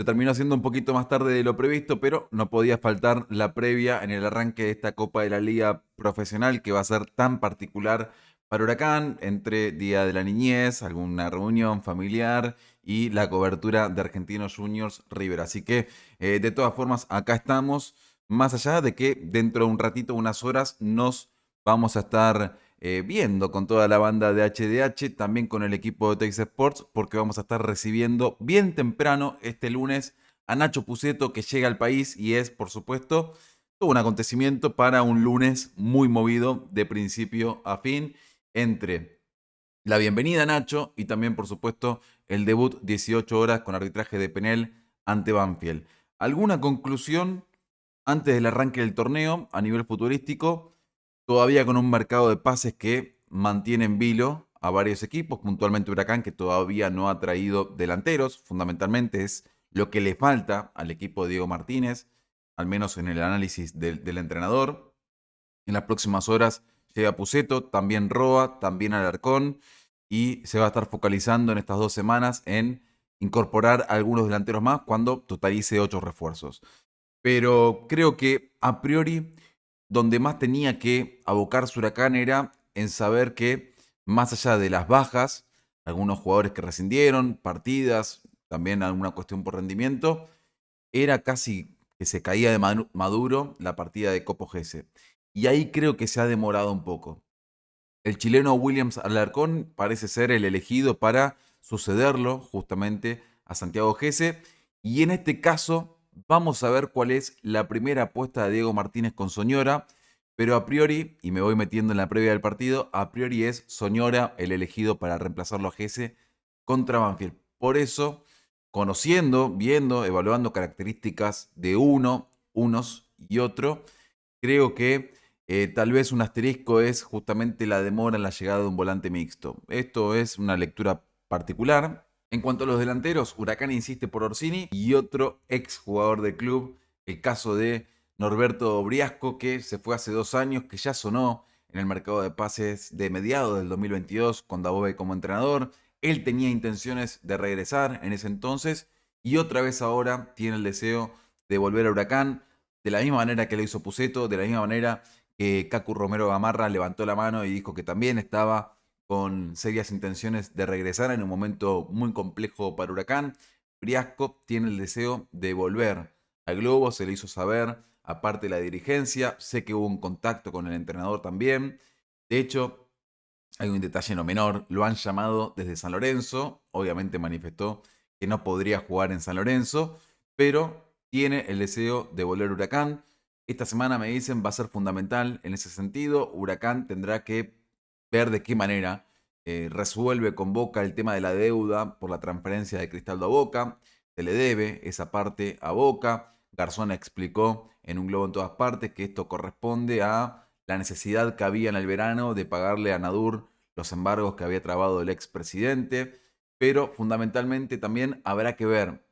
Se terminó haciendo un poquito más tarde de lo previsto, pero no podía faltar la previa en el arranque de esta Copa de la Liga Profesional que va a ser tan particular para Huracán, entre Día de la Niñez, alguna reunión familiar y la cobertura de Argentinos Juniors River. Así que, de todas formas, acá estamos, más allá de que dentro de un ratito, unas horas, nos vamos a estar viendo con toda la banda de HDH, también con el equipo de Tex Sports, porque vamos a estar recibiendo bien temprano este lunes a Nacho Puceto, que llega al país y es, por supuesto, todo un acontecimiento para un lunes muy movido de principio a fin, entre la bienvenida a Nacho y también, por supuesto, el debut 18 horas con arbitraje de Penel ante Banfield. ¿Alguna conclusión antes del arranque del torneo a nivel futurístico? Todavía con un mercado de pases que mantiene en vilo a varios equipos, puntualmente Huracán, que todavía no ha traído delanteros, fundamentalmente es lo que le falta al equipo de Diego Martínez, al menos en el análisis del entrenador. En las próximas horas llega Puceto, también Roa, también Alarcón, y se va a estar focalizando en estas 2 semanas en incorporar algunos delanteros más cuando totalice 8 refuerzos. Pero creo que a priori donde más tenía que abocar su Huracán era en saber que, más allá de las bajas, algunos jugadores que rescindieron, partidas, también alguna cuestión por rendimiento, era casi que se caía de Maduro la partida de Copo Gese. Y ahí creo que se ha demorado un poco. El chileno Williams Alarcón parece ser el elegido para sucederlo justamente a Santiago Gese. Y en este caso vamos a ver cuál es la primera apuesta de Diego Martínez con Soñora. Pero a priori, y me voy metiendo en la previa del partido, a priori es Soñora el elegido para reemplazarlo a Gese contra Banfield. Por eso, conociendo, viendo, evaluando características de unos y otro, creo que tal vez un asterisco es justamente la demora en la llegada de un volante mixto. Esto es una lectura particular. En cuanto a los delanteros, Huracán insiste por Orsini y otro ex jugador del club, el caso de Norberto Briasco, que se fue hace 2 años, que ya sonó en el mercado de pases de mediados del 2022 con Dabove como entrenador. Él tenía intenciones de regresar en ese entonces y otra vez ahora tiene el deseo de volver a Huracán de la misma manera que lo hizo Puceto, de la misma manera que Cacu Romero Gamarra levantó la mano y dijo que también estaba con serias intenciones de regresar en un momento muy complejo para Huracán. Briasco tiene el deseo de volver al Globo, se le hizo saber, aparte de la dirigencia, sé que hubo un contacto con el entrenador también. De hecho, hay un detalle no menor, lo han llamado desde San Lorenzo, obviamente manifestó que no podría jugar en San Lorenzo, pero tiene el deseo de volver a Huracán. Esta semana me dicen va a ser fundamental en ese sentido. Huracán tendrá que ver de qué manera resuelve con Boca el tema de la deuda por la transferencia de Cristaldo a Boca. Se le debe esa parte a Boca. Garzón explicó en Un Globo en Todas Partes que esto corresponde a la necesidad que había en el verano de pagarle a Nadur los embargos que había trabado el expresidente, pero fundamentalmente también habrá que ver,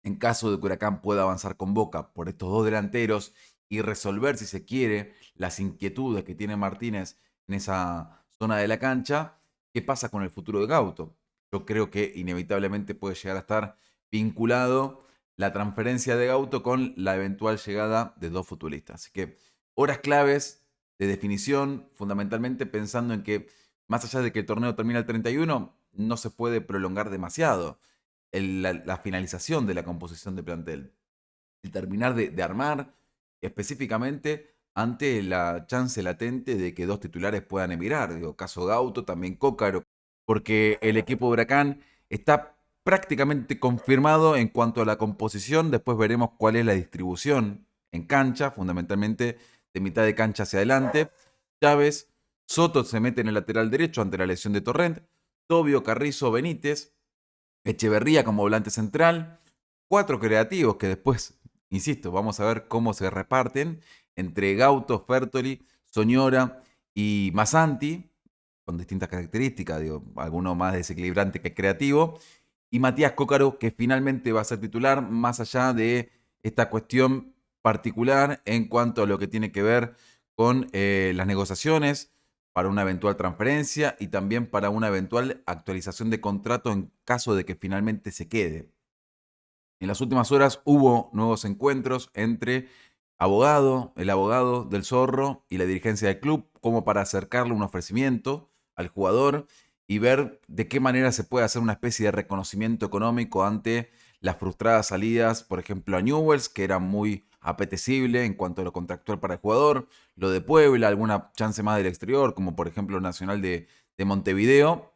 en caso de que Huracán pueda avanzar con Boca por estos dos delanteros y resolver, si se quiere, las inquietudes que tiene Martínez en esa zona de la cancha, ¿qué pasa con el futuro de Gauto? Yo creo que inevitablemente puede llegar a estar vinculado la transferencia de Gauto con la eventual llegada de dos futbolistas. Así que horas claves de definición, fundamentalmente pensando en que más allá de que el torneo termine el 31, no se puede prolongar demasiado la finalización de la composición de plantel, el terminar de armar específicamente ante la chance latente de que dos titulares puedan emigrar, digo, caso Gauto, también Cócaro, porque el equipo de Huracán está prácticamente confirmado en cuanto a la composición, después veremos cuál es la distribución en cancha, fundamentalmente de mitad de cancha hacia adelante. Chávez, Soto se mete en el lateral derecho ante la lesión de Torrent, Tobio, Carrizo, Benítez, Echeverría como volante central, cuatro creativos que después, insisto, vamos a ver cómo se reparten entre Gauto, Fertoli, Soñora y Masanti, con distintas características, digo, alguno más desequilibrante que creativo, y Matías Cócaro, que finalmente va a ser titular, más allá de esta cuestión particular en cuanto a lo que tiene que ver con las negociaciones para una eventual transferencia y también para una eventual actualización de contrato en caso de que finalmente se quede. En las últimas horas hubo nuevos encuentros entre el abogado del Zorro y la dirigencia del club, como para acercarle un ofrecimiento al jugador y ver de qué manera se puede hacer una especie de reconocimiento económico ante las frustradas salidas, por ejemplo, a Newell's, que era muy apetecible en cuanto a lo contractual para el jugador, lo de Puebla, alguna chance más del exterior, como por ejemplo Nacional de Montevideo,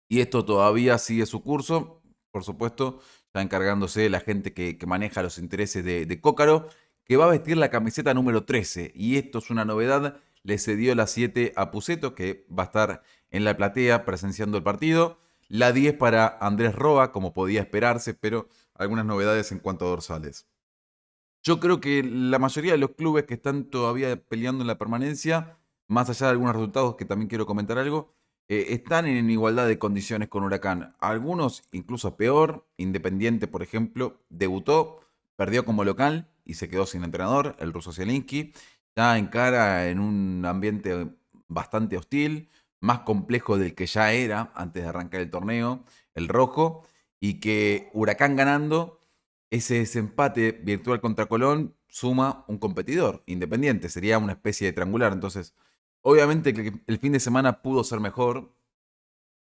y esto todavía sigue su curso. Por supuesto, está encargándose la gente que maneja los intereses de Cócaro, que va a vestir la camiseta número 13. Y esto es una novedad. Le cedió la 7 a Puceto, que va a estar en la platea presenciando el partido. La 10 para Andrés Roa, como podía esperarse, pero algunas novedades en cuanto a dorsales. Yo creo que la mayoría de los clubes que están todavía peleando en la permanencia, más allá de algunos resultados que también quiero comentar algo, están en igualdad de condiciones con Huracán. Algunos incluso peor. Independiente, por ejemplo, debutó, perdió como local y se quedó sin entrenador, el ruso Zielinski. Ya encara en un ambiente bastante hostil, más complejo del que ya era antes de arrancar el torneo, el rojo, y que Huracán ganando ese desempate virtual contra Colón suma un competidor independiente, sería una especie de triangular. Entonces, obviamente que el fin de semana pudo ser mejor,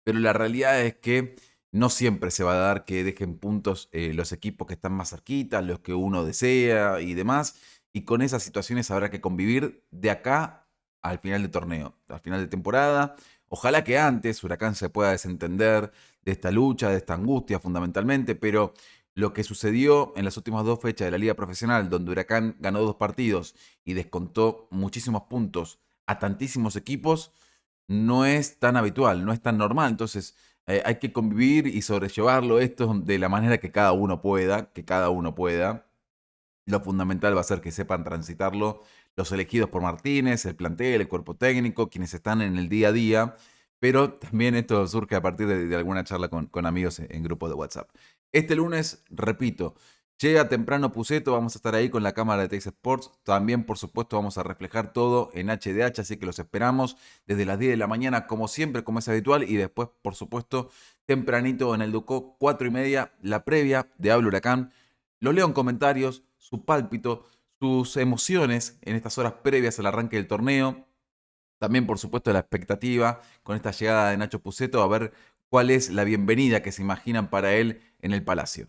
pero la realidad es que no siempre se va a dar que dejen puntos los equipos que están más cerquitas, los que uno desea y demás. Y con esas situaciones habrá que convivir de acá al final del torneo, al final de temporada. Ojalá que antes Huracán se pueda desentender de esta lucha, de esta angustia fundamentalmente, pero lo que sucedió en las últimas dos fechas de la Liga Profesional, donde Huracán ganó 2 partidos y descontó muchísimos puntos a tantísimos equipos, no es tan habitual, no es tan normal. Entonces, hay que convivir y sobrellevarlo esto de la manera que cada uno pueda, que cada uno pueda. Lo fundamental va a ser que sepan transitarlo los elegidos por Martínez, el plantel, el cuerpo técnico, quienes están en el día a día, pero también esto surge a partir de alguna charla con amigos en grupos de WhatsApp. Este lunes, repito, llega temprano Puceto, vamos a estar ahí con la cámara de Tex Sports, también por supuesto vamos a reflejar todo en HDH, así que los esperamos desde las 10 de la mañana, como siempre, como es habitual, y después, por supuesto, tempranito en el Ducó, 4:30, la previa de Hablo Huracán. Los leo en comentarios, su pálpito, sus emociones en estas horas previas al arranque del torneo. También, por supuesto, la expectativa con esta llegada de Nacho Puceto a ver cuál es la bienvenida que se imaginan para él en el Palacio.